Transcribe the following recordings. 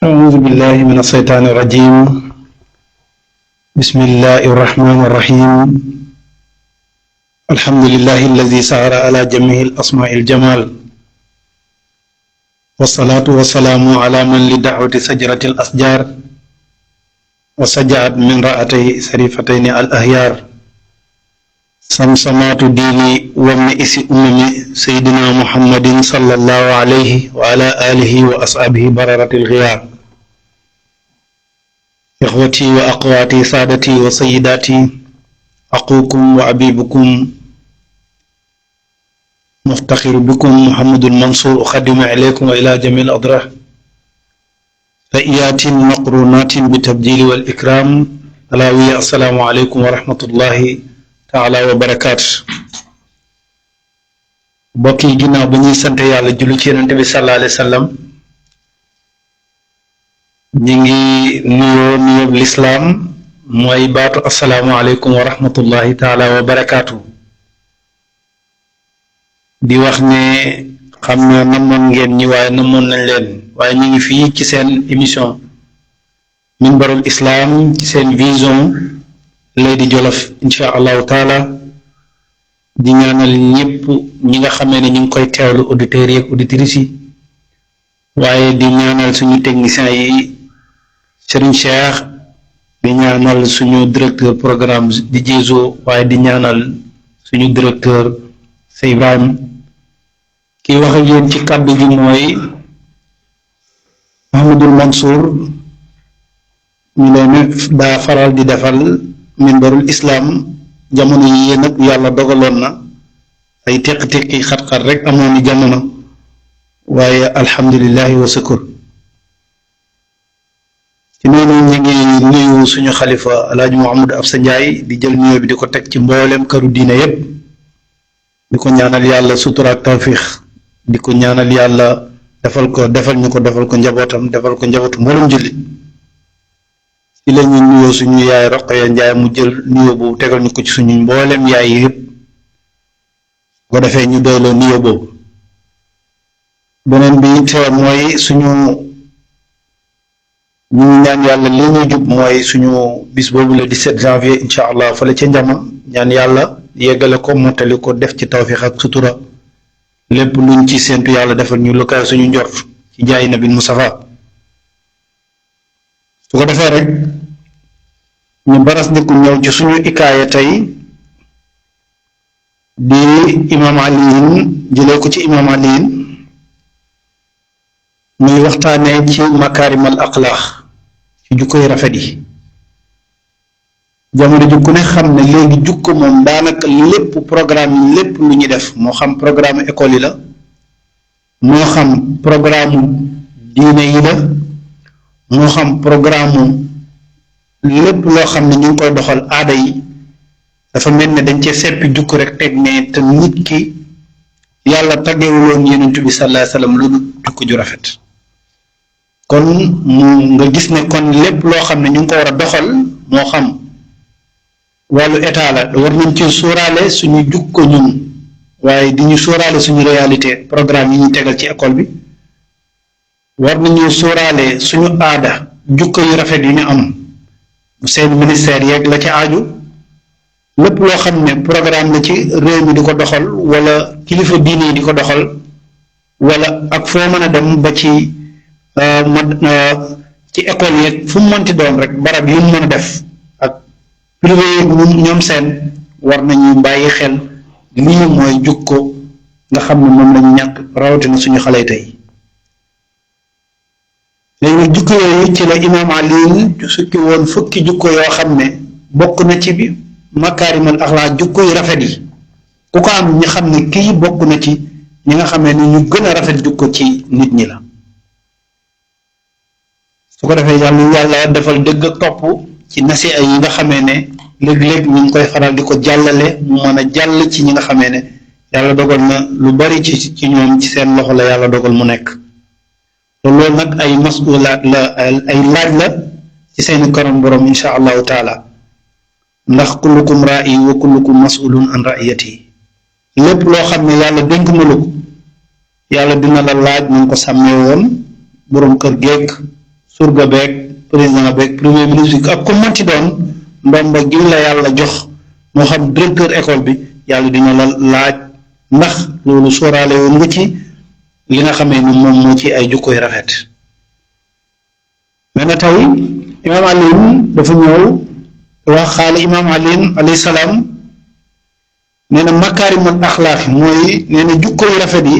أعوذ بالله من الشيطان الرجيم بسم الله الرحمن الرحيم الحمد لله الذي سهر على جميع الأسماء الجمال والصلاة والسلام على من لدعوة سجرة الأشجار وسجعت من رأتي سريفتين الأهيار سمسمات ديني ومئس أممي سيدنا محمد صلى الله عليه وعلى آله وأصحابه بررة الغيار إخوتي وأخواتي سادتي وسيداتي أخوكم وأبيبكم مفتخر بكم محمد المنصور أقدم إليكم وإلى جميع الأضرار فإيات مقرونات بالتبجيل والإكرام تلاوي السلام عليكم ورحمة الله تعالى وبركاته بكي جنا بني سنت يالا جولي ci Yonent bi sallallahu alayhi wasallam ñi ngi nuyoo l'islam mooy baatu assalaamu aleykum wa rahmatullahi taala wa barakaatu di wax ne xam na namoon ngeen ñi waaye namoon nañ leen waaye ñu ngi fii ci seen émission minbarul islam ci seen vision Lady Jolof insha allahu taala di ñaanal ñëpp ñi nga xamee ne ñu ngi koy teewlu auditeurs yi ak auditrices yi waaye di ñaanal suñu techniciens yi Serigne Cheikh di ñaanal suñu directeur programme di Jézo waaye di ñaanal suñu directeur Sey Ibrahim kii wax ak yéen ci kàddu gi mooy Mahamadul Mansour ñu leen daa faral di defal minbarul islam jamono yi nag yàlla dogaloon na ay teq-teqi xat-xat rek amoon ni jamono waaye alhamdulillahi wa sukur ci noonu ñu ngi nuyu suñu xalifa alaaji Mouhamadou Absa Ndiaye di jël nuyoo bi di ko teg ci mboolem këru diine yépp di ko ñaanal yàlla sutura ak tawfiix di ko ñaanal yàlla defal ko njabootam defal ko njabootu mboolem jullit ci la ñu nuyoo suñu yaay Roqaya Ndiaye mu jël nuyoo boobu tegal ñu ko ci suñu mboolem yaay yépp ko defee ñu doyloo nuyoo boobu beneen bi it mooy suñu ñu ñaan yàlla li ñuy jub mooy suñu bis boobu le 17 janvier incha allah fële ca njama ñaan yàlla yeggale ko mottali ko def ci tawfiix ak sutura lépp luñ ci séentu yàlla defal ñu lu kaay suñu njort ci jaay nabil Mustafa su ko defee rek ñu baras ndiku ñëw ci suñu ikaaya tey di imam aliin jëlee ko ci imam aliin muy waxtaanee ci makaarimal axlaax ci jukkoy rafet yi jamono ji ku ne xam ne léegi jukko moom daanaka lépp programme yi lépp lu ñuy def moo xam programme école yi la moo xam programme diine yi la moo xam programme lépp loo xam ne ñu ngi koy doxal aada yi dafa mel ne dañ cee seppi jukko rek teg ne te nit ki yàlla taggewuloon Yonent bi sallallahu alayhi wasallam lu dul jukko ju rafet kon nga gis ne kon lépp loo xam ne ñu ngi ko war a doxal moo xam wàllu état la war nañ ci sóoraale suñu jukko ñun waaye di ñu sóoraale suñu réalité programme yi ñuy tegal ci école bi war nañu sóoraale suñu aada jukko yu rafet yu ñu am seen ministère yeeg la ci aaju lépp loo xam ne programme la ci réew mi di ko doxal wala kilifa diine yi di ko doxal wala ak foo mën a dem ba ci ci école yeeg fu mu mënti doon rek barab yu mu mën a def ak privé yeeg ñoom seen war nañu bàyyi xel lii mooy jukko nga xam ne moom lañu ñàkk rawatina suñu xale tey léegi jukko yooyu ci la imaam Ali sukki woon fukki jukko yoo xam ne bokk na ci bi makaarimal axlaaq jukko yu rafet yi ku ko am ñi xam ne kii bokk na ci ñi nga xam ne ni ñu gën a rafet jukko ci nit ñi la su ko defee yàlla defal dëgg ak topp ci nasiha yi nga xamee ne léeg-léeg ñu ngi koy faral di ko jàllale mu mën a jàll ci ñi nga xamee ne yàlla dogal na lu bari ci ñoom ci seen loxo la yàlla dogal mu nekk te loolu nag ay masulaat la ay laaj la ci seeni karam borom insha allahu taala ndax kullukum ra'i wa kullukum mas'ulun an ra'iyati lépp loo xam ne yàlla dénk na lu ko yàlla dina la laaj na nga ko sàmmee woon boroom kër geeg surga beeg président beeg premier ministre ak ku mënti doon ndomba gi la yàlla jox moo xam directeur école bi yàlla dina la laaj ndax loolu sóoraale woon nga ci li nga xamee ni moom moo ci ay jukkoy rafet mais na tey imaam Alioune dafa ñëw wax xaale imaam Alioune alayhi salaam nee na makaarimul axlaaq mooy nee na jukko yu rafet yi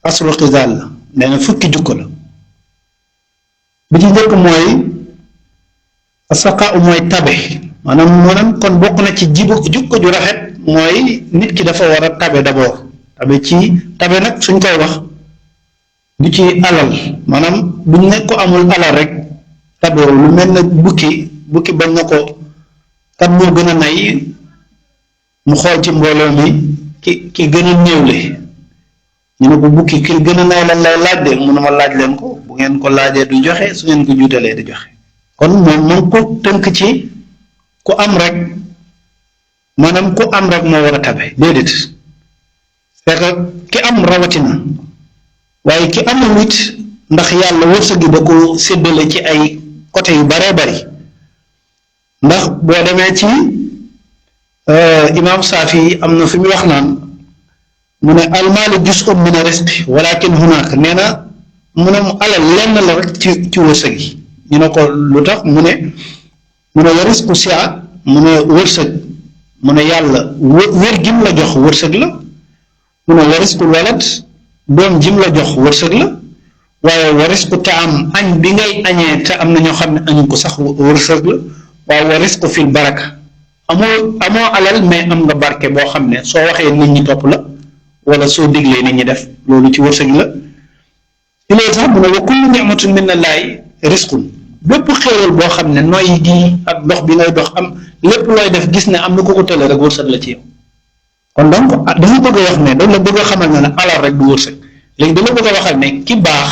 aslu xisaal la nee na fukki jukko la bi ci njëkk mooy asaqaa mooy tabe maanaam kon bokk na ci jukko ju rafet mooy nit ki dafa war a tabe d'abord tabe nag suñ koy wax du ci alal maanaam buñ ne ko amul alal rek tabe lu mel ne bukki bañ na ko kan moo gën a nay mu xool ci mbooloo mi ki gën a néewle ñu ne ko bukki ki gën a nay lan lay laaj de mu ne ma laaj leen ko bu ngeen ko laajee du joxe su ngeen ko juutalee du joxe kon moom mu ko tënk ci ku am rek maanaam ku am rek moo war a tabe déedéet c'est que ki am rawatina waaye ki amul it ndax yàlla wërsëg gi da ko séddale ci ay côté yu baree bari ndax boo demee ci imaam Saafi am na fi mu wax naan mu ne almaalu juz'un min rizqi walakin hunaaka nee na mu ne mu alal lenn la rek ci wërsëg yi ñu ne ko lu tax mu ne wa rizqu si'a mu ne wërsëg mu ne yàlla wér gim la jox wërsëg la mu ne wa rizqul walad doom jim la jox wërsëg la waaye wa rizqu taam añ bi ngay añee te am na ñoo xam ne añu ko sax wërsëg la waaye wa rizqu fil baraka amoo alal mais am nga barke boo xam ne soo waxee nit ñi topp la wala soo diglee nit ñi def loolu ci wërsëg la ci loolu sax mu ne wa kullu ni'matin minallaahi rizqun bépp xéewal boo xam ne nooy gi ak dox bi ngay dox am lépp looy def gis ne am na ko ko tële rek wërsëg la ci yow kon donc dafa bëgg a wax ne dañ la bëgg a xamal ne alal rek du wërsëg léegi da la bëgg a waxal ne ki baax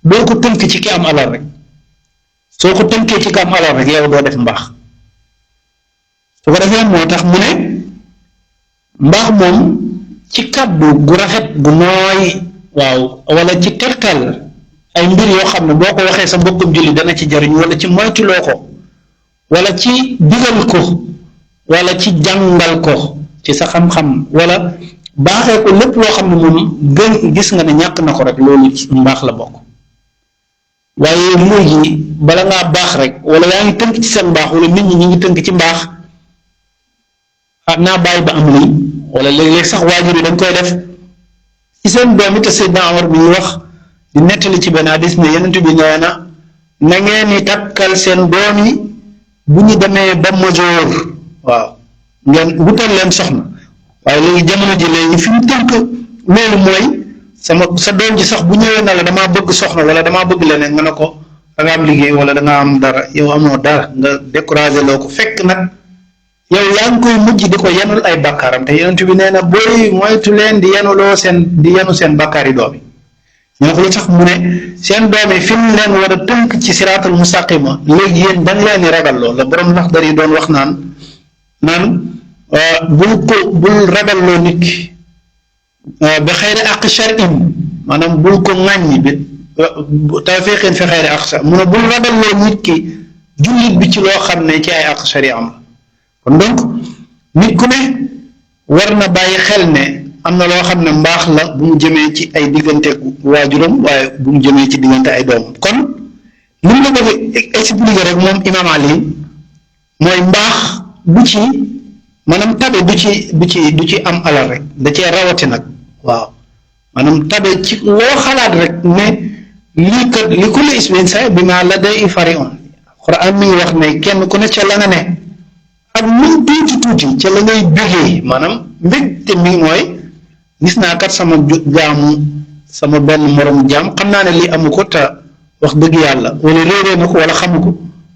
doo ko tënk ci ki am alal rek soo ko tënkee ci ki am alal rek yow doo def mbaax su ko defee moo tax mu ne mbaax moom ci kàddu gu rafet gu nooy waaw wala ci tegtal ay mbir yoo xam ne boo ko waxee sa mbokkum julli dana ci jariñ wala ci moytuloo ko wala ci digal ko wala ci jàngal ko ci sa xam-xam wala baaxee ko lépp loo xam ne moom gën gis nga ne ñàkk na ko rek loolu ci mbaax la bokk waaye léegi bala ngaa baax rek wala yaa ngi tënk ci seen mbaax wala nit ñi ngi tënk ci mbaax naa bàyyi ba am lii wala léeg-léeg sax waajur yi dañ koy def ci seen doom yi te Seydina Omar bi ñu wax di nettali ci benn hadis ne Yonent bi nee na ngeen ni takkal seen doom yi bu ñu demee ba majoor waaw ngeen wutal leen soxna waaye léegi jamono ji léegi fi mu tënk loolu mooy sa doom ji sax bu ñëwee na la damaa bëgg soxna wala damaa bëgg leneen nga ne ko da nga am liggéey wala da nga am dara yow amoo dara nga découragé loo ko fekk nag yow yaa ngi koy mujj di ko yenul ay bakkaaram te Yonent bi nee na booy moytu leen di yenu seen bakkaar yi doom yi ñu ne ko lu tax mu ne seen doom yi fi mu leen war a tënk ci siraatal mustaqima léegi yéen dañ leen di ragal lool la borom ndax dari doon wax naan bul ragal loo nit ki ba xayri àq shar'in maanaam bul ko ŋàññi bi tawfiqin fi xayri àq mu ne bul ragal loo nit ki jullit bi ci loo xam ne ci ay àq shari am la kon donc nit ku ne war na bàyyi xel ne am na loo xam ne mbaax la bu mu jëmee ci ay diggante waajuram waaye bu mu jëmee ci diggante ay doom kon li mu la bëgg expliquer rek moom Imaam Ali mooy mbaax du ci maanaam tabe du ci am alal rek da cee rawati nag waaw maanaam tabe ci loo xalaat rek ne lii kat li kulli ismin sa bi ma la day fari'un Quran mi ngi wax ne kenn ku ne ca la nga ne ak lu tuuti ca la ngay bégee maanaam mbégte mi mooy gis naa kat sama benn morom jaam xam naa ne lii amu ko te wax dëgg yàlla wala réeree na ko wala xamu ko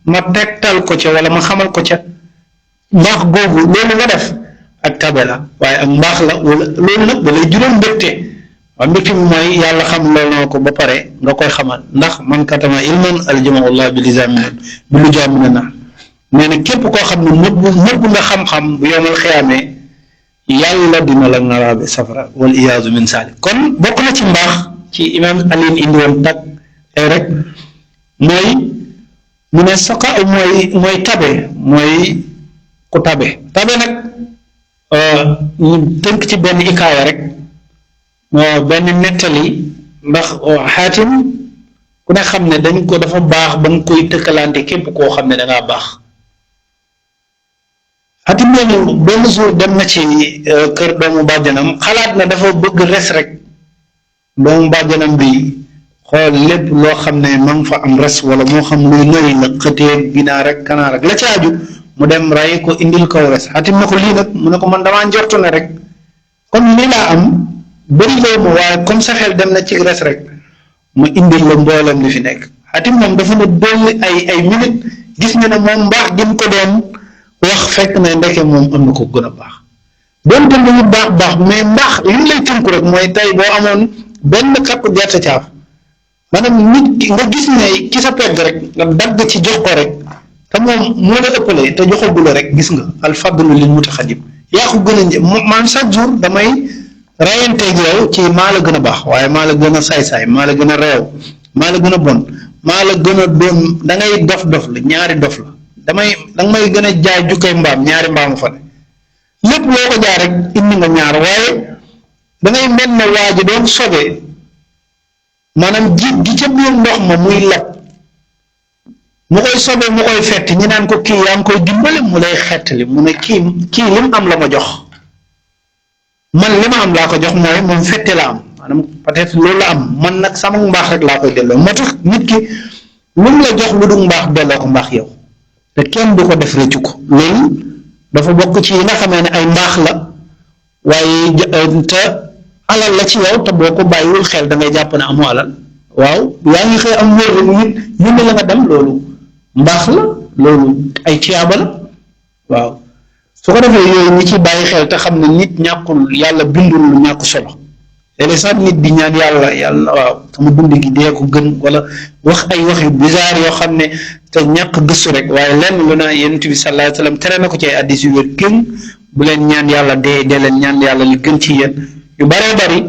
ma tegtal ko ca wala ma xamal ko ca mbaax googu loolu nga def ak tabe la waaye ak mbaax la wala loolu nag da lay juróom mbégte waaye mbégte mi mooy yàlla xam loolu na ko ba pare nga koy xamal ndax man katama ilman aljamaullah bi lisaamin bi lu jaamina na nee na képp koo xam ne nëbb nga xam-xam bu yomal xiyaamee yàlla dina la ngaraabe safara wal iyaazu min saalik kon bokk na ci mbaax ci imaam Aliin indi woon tag tey rek mooy mu ne saqa mooy tabe mooy ku tabe nag ñu tënk ci benn ikaaya rek benn nettali ndax xaatim ku ne xam ne dañ ko dafa baax ba nga koy tëkkalante képp koo xam ne da ngaa baax xaatim moomu benn jour dem na ci kër doomu bàjjanam xalaat na dafa bëgg res rek doomu bàjjanam bi xool lépp loo xam ne ma nga fa am res wala moo xam luy nëri la xëteeg ginaar rek kanaar rek la ci aju mu dem ray ko indil kaw res xaatim na ko lii nag mu ne ko man damaa njortu ne rek comme lii laa am bëri loo ma waaye comme sa xel dem na ci res rek ma indil la mboolem li fi nekk xaatim moom dafa ne dolli ay minute gis nga ne moom mbaax gi mu ko doon wax fekk na ndeke moom am na ko gën a baax doonte lu ñu baax mais mbaax li lay tënku rek mooy tey boo amoon benn kapp gerte caaf maanaam nit ki nga gis ne ki sa pegg rek nga dagg ci jox ko rek te moom moo la ëppale te joxagu la rek gis nga al fadlu lil mutaxadim yaa ko gën a man chaque jour damay rayanteeg yow ci maa la gën a baax waaye maa la gën a saay-saay maa la gën a réew maa la gën a bon maa la gën a doon da ngay dof la ñaari dof la danga may gën a jaay jukkay mbaam ñaari mbaamu fa ne lépp loo ko jaay rek indi nga ñaar waaye dangay mel ne waa ji doon sobe maanaam jiit gi ca biir ndox ma muy lab mu koy sobe mu koy fett ñi naan ko kii yaa ngi koy dimbale mu lay xettali mu ne kii lim am la ma jox man li ma am laa ko jox mooy moom fette la am maanaam peut-être loolu la am man nag sama mbaax rek laa koy delloo moo tax nit ki lu mu la jox lu du mbaax delloo ko mbaax yow te kenn du ko def rëccu ko loolu dafa bokk ci yi nga xamee ne ay mbaax la waaye te alal la ci yow te boo ko bàyyiwul xel da ngay jàpp ne amoo alal waaw yaa ngi xëy am wóor rek nit yónni la nga dem loolu mbaax la loolu ay ciyaaba la waaw su ko defee yooyu ñi ci bàyyi xel te xam ne nit ñàkkul yàlla bindul lu ñàkk solo léeg-léeg sax nit di ñaan yàlla waaw sama dund gi dee ko gën wala wax ay wax yu bizarre yoo xam ne te ñàkk gëstu rek waaye lenn lu na yonent bi sallallahu alayhi wa sallam tere na ko ci ay hadiis yu wér gën bu leen ñaan yàlla dee leen ñaan yàlla li gën ci yéen yu baree bari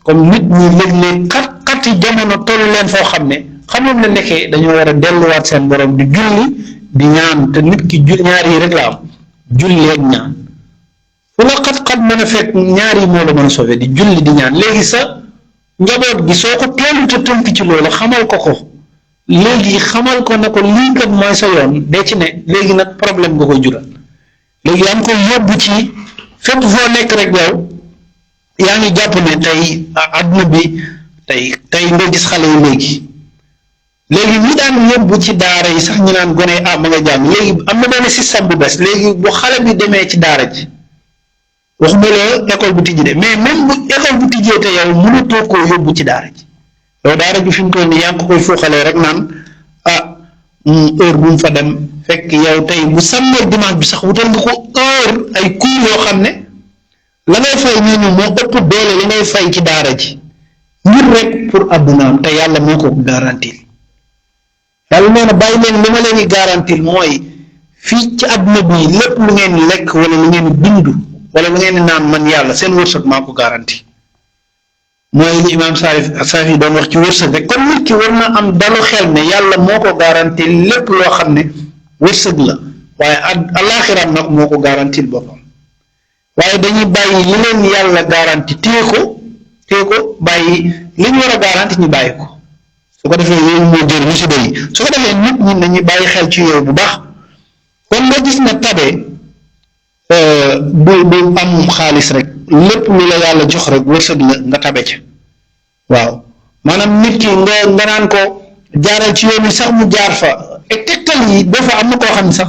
comme nit ñi léeg-léeg xat-xati jamono tollu leen foo xam ne xamoon na nekkee dañoo war a delluwaat seen borom di julli di ñaan te nit ki ñaar yi rek la am julli ak ñaan fu la xat-xat mën a fekk ñaar yi moo la mën a sauver di julli di ñaan léegi sa njaboot gi soo ko teelu te tënk ci loolu xamal ko léegi xamal ko ne ko lii kat mooy sa yoon dee ci ne léegi nag problème nga koy jural léegi yaa ngi koy yóbbu ci fépp foo nekk rek yow yaa ngi jàpp ne tey adduna bi tey nga gis xale yi léegi ñi daan yóbbu ci daara yi sax ñu naan gone ma nga jàng léegi am na benn système bu bees léegi bu xale bi demee ci daara ji waxuma la école bu tijji de mais même bu école bu tijjee te yow mënatoo koo yóbbu ci daara ji yow daara ji fi mu toll nii yaa ngi ko koy fooxalee rek naan heure bu mu fa dem fekk yow tey bu samedi dimanche bi sax wutal nga ko heure ay cours yoo xam ne la ngay fay ñooñu moo ëpp doole li ngay fay ci daara ji ngir rek pour addunaam te yàlla moo ko garantil yàlla nee na bàyyi leen li ma leen di garantil mooy fii ci adduna bi lépp lu ngeen lekk wala lu ngeen bindu wala lu ngeen naan man yàlla seen wërsëg maa ko garanti mooy li imaam Saafi doon wax ci wërsëg rek kon nit ki war na am dalu xel ne yàlla moo ko garantil lépp loo xam ne wërsëg la waaye alaaxiraam nag moo ko garantil boppam waaye dañuy bàyyi li leen yàlla garanti téye ko bàyyi li ñu war a garanti ñu bàyyi ko su ko defee yooyu moo jël musiba yi su ko defee nit ñi nañuy bàyyi xel ci yooyu bu baax kon nga gis na tabe du am xaalis rek lépp lu la yàlla jox rek wërsëg la nga tabe ca waaw maanaam nit ki nga naan ko jaaral ci yoon wi sax mu jaar fa ak tegtal yi dafa am na koo xam ne sax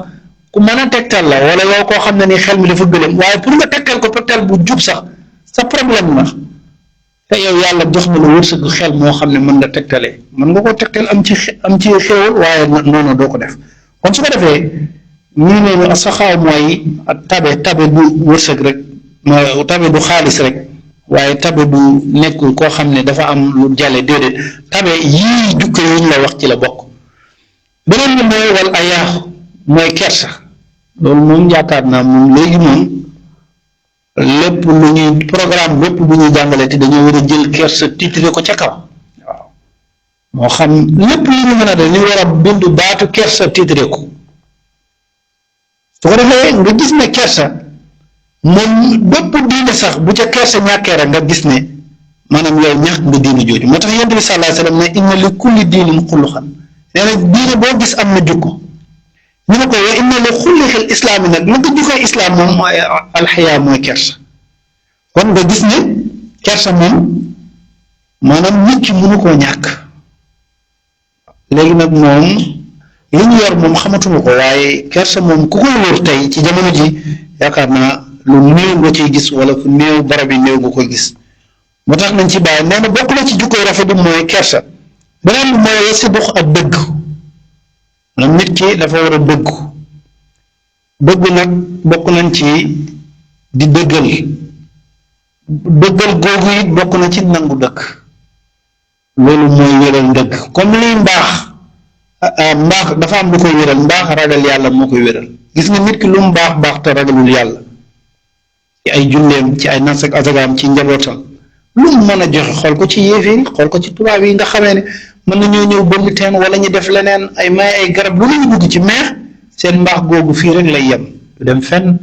ku mën a tegtal la wala yow koo xam ne ni xel mi dafa gëlëm waaye pour nga tegtal ko tegtal bu jub sax sa problème la te yow yàlla jox na la wërsëgu xel moo xam ne mën nga tegtalee mën nga ko tegtal am ci xéewal waaye noonu doo ko def kon su ko defee ñu ne saxaaw mooy tabe du wërsëg rek tabe du xaalis rek waaye tabe du nekk koo xam ne dafa am lu jale déedéet tabe yii jukko yi ñu la wax ci la bokk beneen bi mooy wal ayaaxu mooy kersa loolu moom yaakaar naa moom léegi moom lépp lu ñuy programme lépp bu ñuy jàngale te dañoo war a jël kersa titre ko ca kaw waaw moo xam lépp li ñu mën a def ñu war a bindu baatu kersa titre ko su ko defee nga gis ne kersa moom bépp diine sax bu ca kersa ñàkkee rek nga gis ne maanaam yow ñàkk nga diine jooju moo tax yonent bi sallallahu alayhi wasallam ne inna li kulli diinin xuluxan nee na diine boo gis am na jukko ñu ne ko wa inna li xulixil islaam yi nag lu ko jukkoy islaam moom mooy alxayaa mooy kersa kon nga gis ne kersa moom maanaam nit ki mënu koo ñàkk léegi nag moom li ñu yor moom xamatuma ko waaye kersa moom ku koy wër tey ci jamono ji yaakaar naa lu néew nga ciy gis wala fu néew barab yi néew nga koy gis moo tax nañ ci bàyyi nee na bokk na ci jukkoy rafet bi mooy kersa beneen bi mooy sidq ak dëgg maanaam nit ki dafa war a dëggu dëggu nag bokk nañ ci di dëggal googu it bokk na ci nangu dëgg loolu mooy wéral dëgg comme liy mbaax dafa am lu koy wéral mbaax ragal yàlla moo koy wéral gis nga nit ki lu mu baax te ragalul yàlla ci ay julleem ci ay nas ak asagaam ci njabootam lu mu mën a joxe xool ko ci yéeféer yi xool ko ci tubaab yi nga xamee ne mën nañoo ñëw bënn teen wala ñu def leneen ay may ay garab lu ñu dugg ci meex seen mbaax googu fii rek lay yem du dem fenn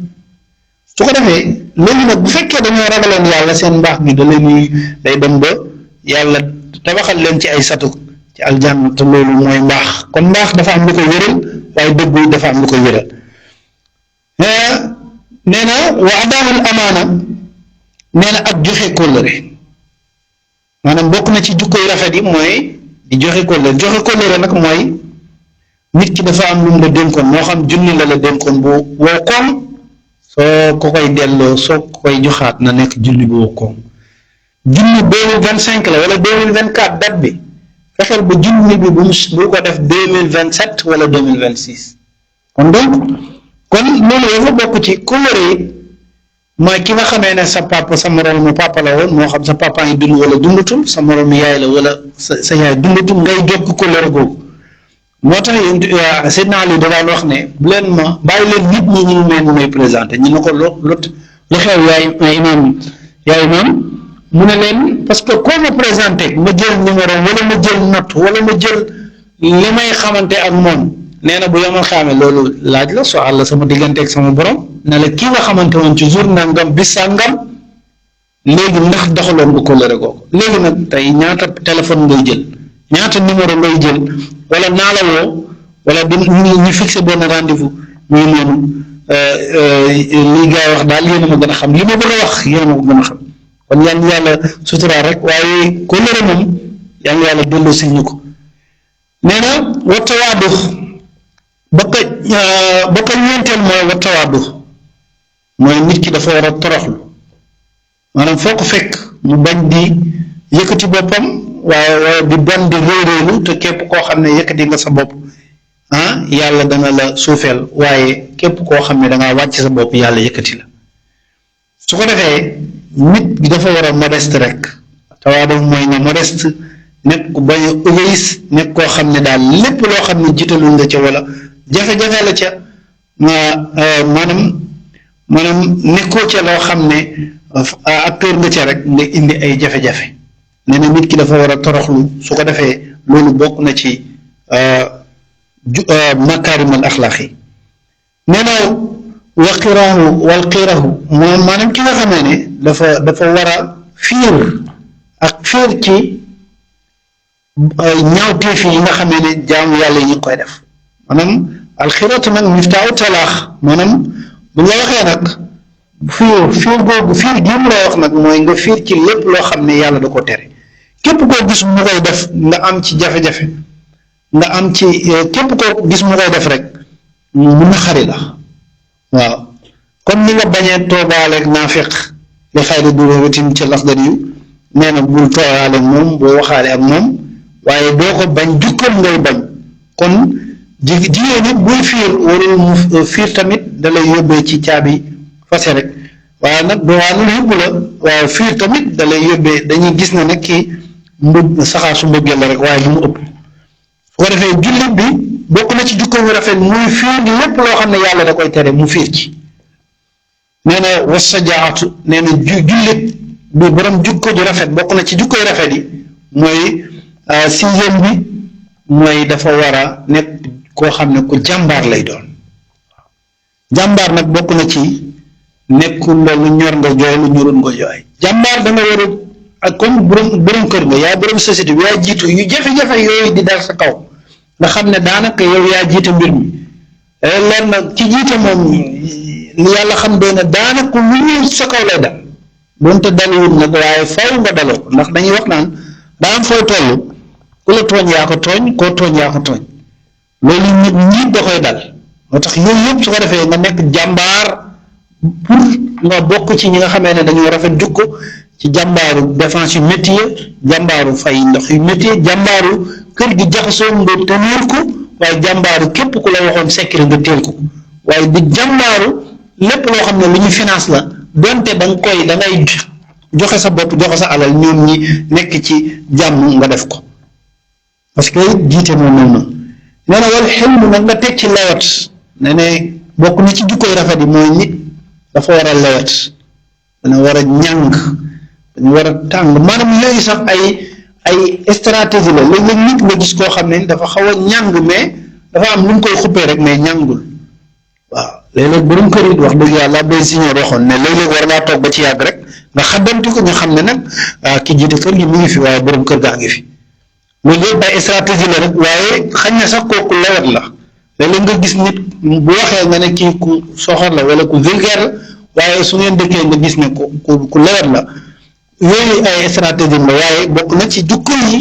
su ko defee léegi nag bu fekkee dañoo ragaloon yàlla seen mbaax gi da leen day dem ba yàlla tabaxal leen ci ay satu ci aljanna te loolu mooy mbaax kon mbaax dafa am lu koy wéral waaye dëggu dafa am lu koy wéral nee na wa adaamul amaana nee na ak joxe kóllëre maanaam bokk na ci jukkoy rafet yi mooy di joxe kóllëre nag mooy nit ki dafa am lu mu la dénkoon moo xam junni la dénkoon bu wow koom soo ko koy delloo soo ko koy joxaat na nekk junni bu wow koom junni 2025 la wala 2024 date bi fexeel ba junni bi bu ko def 2027 wala 2026 kon donc kon loolu dafa bokk ci kóllëre yi mooy ki nga xamee ne sa papa sa moroomu papa la woon moo xam sa papa ngi dund wala dundatul sa moroomu yaay la wala sa yaay dundatul ngay jokk kóllëre googu moo tax yéen Seydina Ali da daan wax ne bu leen ma bàyyi leen nit ñi ñu may présenté ñu ne ko lu xew yaay imaam mu ne leen parce que koo ma présenté ma jël numéro wala ma jël note wala ma jël li may xamante ak moom nee na bu yomal xaame loolu laaj la soo àll sama digganteeg sama borom ne la kii nga xamante woon ci jour nangam bis sàngam léegi ndax doxaloon nga kóllëre googu léegi nag tey ñaata téléphone ngay jël ñaata numéro ngay jël wala naa la woo wala ñu fixé benn rendez-vous muy noonu li gaa wax daal yéen a ma gën a xam li ma bëgg a wax yéen a ma ko gën a xam kon yàlla suturaal rek waaye kóllëre moom yàlla delloo si ñu ko nee na wa tawaadu ba ko ñeenteel mooy wa tawaadu mooy nit ki dafa war a toroxlu maanaam foo ko fekk mu bañ di yëkkati boppam waaye di bon di réeréelu te képp koo xam ne yëkkati nga sa bopp yàlla dana la suufeel waaye képp koo xam ne dangaa wàcc sa bopp yàlla yëkkati la su ko defee nit gi dafa war a modeste rek tawaadu mooy nga modeste nekk ku bañ a égoïste nekk koo xam ne daal lépp loo xam ne jiitaluñ la ca wala jafe-jafe la ca maanaam nekkoo ca loo xam ne acteur nga ca rek nga indi ay jafe-jafe nee na nit ki dafa war a toroxlu su ko defee loolu bokk na ci makaarimal axlaaq yi nee na waqiraahu walqirahu moom maanaam ki nga xamee ne dafa war a fiir ci ñaawteef yi nga xamee ne jaamu yàlla yi ñu koy def maanaam alxiratu nag miftaahu talaax maanaam bu nga waxee nag fiir googu fiir gi mu lay wax nag mooy nga fiir ci lépp loo xam ne yàlla da ko tere képp koo gis mu koy def nga am ci jafe-jafe nga am ci képp koo gis mu koy def rek mu naqari la waaw comme ni nga bañee toogaaleeg naafiq li xayri duruwatin ca Laxdari yu nee na bul toogaale ak moom boo waxaale ak moom waaye doo ko bañ jukkoom ngay bañ kon jigéen ñi buy fiir warul mu fiir tamit da lay yóbbee ci caabi fase rek waaye nag doo waa lu yóbbu la waaye fiir tamit da lay yóbbee dañuy gis ne nag kii saxaar su mbëggeel la rek waaye bu mu ëpp su ko defee jullit bi bokk na ci jukko yu rafet muy fiir lépp loo xam ne yàlla da koy tere mu fiir ci nee na wasajaatu nee na jullit bi borom jukko ju rafet bokk na ci jukko yu rafet yi mooy sixième bi mooy dafa war a nekk koo xam ne ku jàmbaar lay doon jàmbaar nag bokk na ci nekkul lu ñor nga jooy lu ñorul nga jooy jàmbaar da nga war a ak comme borom kër nga yaa borom société bi yaa jiitu yu jafe-jafe yooyu di dal sa kaw nga xam ne daanaka yow yaa jiite mbir mi leer na ci jiite moom li yàlla xam doy na daanaka lu ñëw sa kaw lay dal doonte daluwul nag waaye faw nga daloo ndax dañuy wax naan daa am fooy toll ku la tooñ yaa ko tooñ koo tooñ yaa ko tooñ loolu nit ñi da koy dal moo tax yooyu yëpp su ko defee nga nekk jàmbaar pour nga bokk ci ñi nga xamee ne dañoo rafet jukko ci jàmbaaru défense yu métier jàmbaaru fay ndox yu métier jàmbaaru kër gi jaxasoo nga tenir ko waaye jàmbaaru képp ku la waxoon secret nga teel ko waaye di jàmbaaru lépp loo xam ne lu ñu finance la donte da ngay joxe sa bopp joxe sa alal ñoom ñi nekk ci jàmm nga def ko parce que jiite moom noonu nee na wal xilmu nag nga teg ci lewet ne ne bokk na ci jikkoy rafet yi mooy nit dafa war a lewet dana war a ñàng dañu war a tàng maanaam yooyu sax ay stratégie la léeg-léeg nit nga gis koo xam ne dafa xaw a ñàng mais dafa am lu mu koy xuppee rek mais ñàngul waaw léeg-léeg borom kër yi wax dëgg yàlla bay siñoor waxoon ne léeg-léeg war ngaa toog ba ci yàgg rek nga xaddamti ko ñu xam ne nag ki jiite kër gi mu ngi fi waaye borom kër gaa ngi fi loolu yëpp ay stratégie la rek waaye xañ na sax kooku lewet la léeg-léeg nga gis nit bu waxee nga ne kii ku soxor la wala ku vulgaire la waaye su ngeen dëkkee nga gis ne ku lewet la yooyu ay stratégie la waaye bokk na ci jukko yi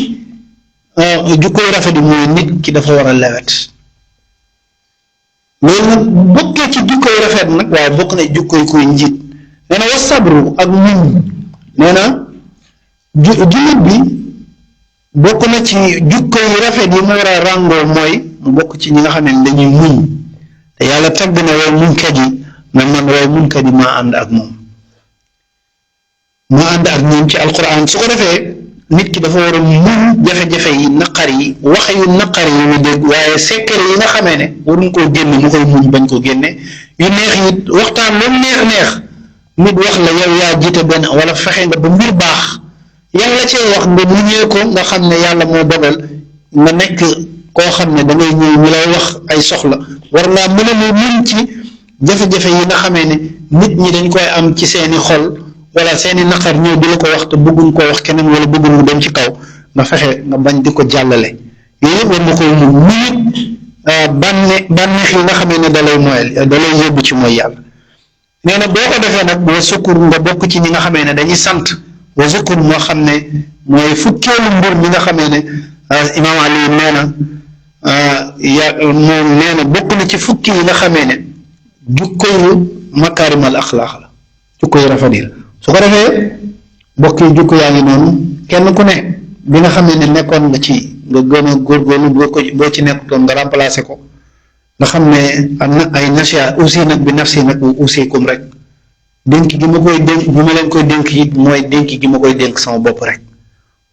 jukko yu rafet yi mooy nit ki dafa war a lewet loolu nag bokkee ci jukko yu rafet nag waaye bokk na jukko yi koy njiit nee na wa sabru ak muñ nee na jullit bi bokk na ci jukko yu rafet yi mu war a ràngoo mooy mu bokk ci ñi nga xam ne dañuy muñ te yàlla tagg na way muñkat yi na man way muñkat yi maa ànd ak moom maa ànd ak ñoom ci alquran su ko defee nit ki dafa war a muñ jafe-jafe yi naqar yi wax yu naqar yi mu dégg waaye secret yi nga xamee ne waruñ koo génne mu koy muñ bañ koo génne yu neex yi waxtaan loolu neex nit wax la yow yaa jiite benn wala fexe nga ba mbir baax yàlla cee wax nga muñee ko nga xam ne yàlla moo dogal nga nekk koo xam ne da ngay ñëw ñu lay wax ay soxla war ngaa mën a muñ ci jafe-jafe yi nga xamee ne nit ñi dañ koy am ci seeni xol wala seeni naqar ñëw di la ko wax te bëgguñ koo wax keneen wala bëgguñ mu dem ci kaw nga fexe nga bañ di ko jàllale yooyu yëpp war nga koy muñ bànneex yi nga xamee ne dalay yóbbu ci mooy yàlla nee na boo ko defee nag wa sukkur nga bokk ci ñi nga xamee ne dañuy sant wa sukkur moo xam ne mooy fukkeelu mbir mi nga xamee ne imaam Ali nee na moom nee na bokk na ci fukki yi nga xamee ne jukko yu makaarimal axlaax la jukko yu rafet yi la su ko defee bokk yi jukko yaa ngi noonu kenn ku ne bi nga xamee ne nekkoon nga ci nga gën a góorgóorlu boo ci nekkutoon nga remplacer ko nga xam ne am na ay nasiha aussi nag bi nafsi nag aussi comme rek dénk gi ma koy dénk bi ma leen koy dénk it mooy dénk gi ma koy dénk sama bopp rek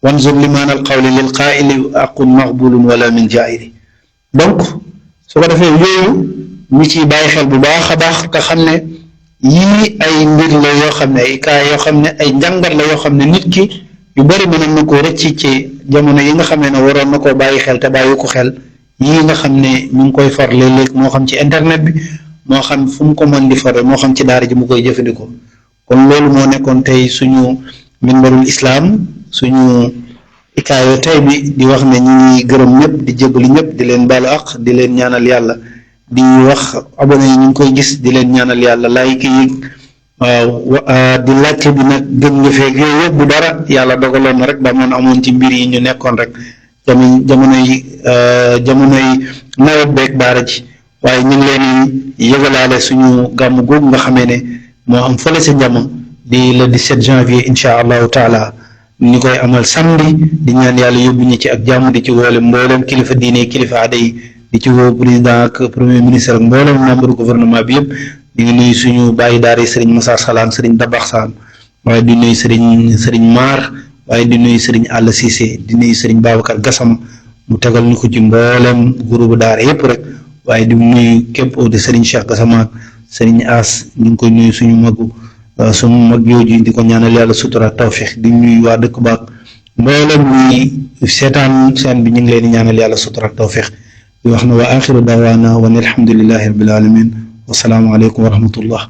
wanzur limaan al qawli lil qaa'ili aqun maqbulun wala min jaa'iri donc su ko defee yooyu ñu ciy bàyyi xel bu baax a baax te xam ne yii ay mbir la yoo xam ne ay cas yoo xam ne ay njàngat la yoo xam ne nit ki yu bari mënoon na koo rëcc ci jamono yi nga xamee ne waroon na koo bàyyi xel te bàyyi ko xel yii nga xam ne ñu ngi koy far léeg-léeg moo xam ci internet bi moo xam fu mu ko mën di fare moo xam ci daara ji mu koy jëfandikoo kon loolu moo nekkoon tey suñu minbarul islaam suñu ikaayo tey bi di wax ne ñi ngi gërëm ñëpp di jégalu ñëpp di leen baalu ak di leen ñaanal yàlla di wax abonné yi ñu ngi koy gis di leen ñaanal yàlla like yi waaw di laajte bi nag gën nga feeg yooyu yëpp bu dara yàlla dogaloon na rek damoon amoon ci mbir yi ñu nekkoon rek jamonoy nawet beeg daara ji waaye ñu ngi leen di yëgalaale suñu gàmm googu nga xamee ne moo am fële sa njama di le 17 janvier incha allahu taala ñu koy amal samedi di ñaan yàlla yóbbu ñu ci ak jàmm di ci woole mboolem kilifa diine kilifa aada yi di ci woo président ak premier ministre ak mboolem membre gouvernement bi yëpp di ngi nuyu suñu bàyyi daara Serigne Moussa Salaan Serigne Dabax Saan waaye di nuyu Serigne Maar waaye di nuyu Serigne Alla Cissé di nuyu Serigne Babacar Gassam mu tegal ñu ko ci mboolem groupe daara yëpp rek waaye di nuyu képp au de Serigne Cheikh Gassama ak Serigne As ñu ngi koy nuyu suñu mag yooju di ko ñaanal yàlla sutura tawfiq di nuyu waa dëkk baak mboolem ñi seetaan seen bi ñu ngi leen di ñaanal yàlla sutura ak tawfiq di wax ne wa axiru daawaana wa alhamdulillahi rabbil alamin wa salaamu aleykum wa rahmatullah